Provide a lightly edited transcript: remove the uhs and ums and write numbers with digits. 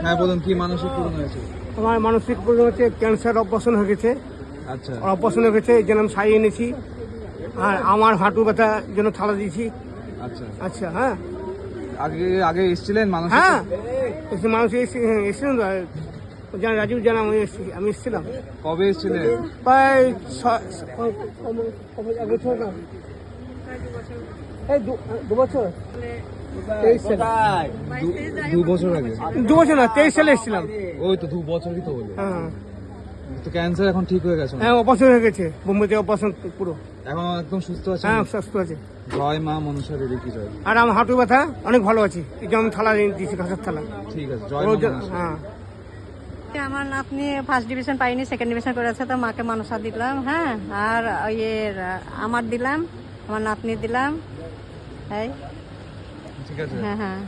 হ্যাঁ বলুন, কি মানসিক পূরণ হয়েছে? আমার মানসিক প্রবলেম হচ্ছে ক্যান্সার অপারেশন হয়ে গেছে। আচ্ছা অপারেশন হয়ে গেছে, এই জন্য আমি সারিয়ে এনেছি। আর আমার হাঁটু ব্যথার জন্য থালা দিয়েছি। আচ্ছা, আচ্ছা, হ্যাঁ আগে আগে এসেছিলেন মানসিক? হ্যাঁ, মানুষ এসেছিলেন তো, জানা রাজীব জানা, আমি এসেছিলাম। কবে এসেছিলেন? প্রায় বছর না, এই 2 বছর, 23 সালে। 2 বছর আগে? 2 বছর না, 23 সালে এসেছিলাম। ওই তো 2 বছরই তো বলে। হ্যাঁ তো ক্যান্সার এখন ঠিক হয়ে গেছে? হ্যাঁ, অপারেশন হয়ে গেছে, বোম্বেতে অপারেশন পুরো। এখন একদম সুস্থ আছে? হ্যাঁ, সুস্থ আছে। জয় মা মনসা দেবী কি জয়। আর আমার হাঁটু ব্যথা অনেক ভালো আছে, এই যে আমি থালা দিয়েছি, কাঁচের থালা। ঠিক আছে, জয় মা মনসা। হ্যাঁ, আমার নাতনি ফার্স্ট ডিভিশন পাইনি, সেকেন্ড ডিভিশন করেছে, তো মাকে মনসা দিলাম। হ্যাঁ, আর আমার দিলাম, আমার নাতনি দিলাম। ঠিক আছে। হ্যাঁ হ্যাঁ।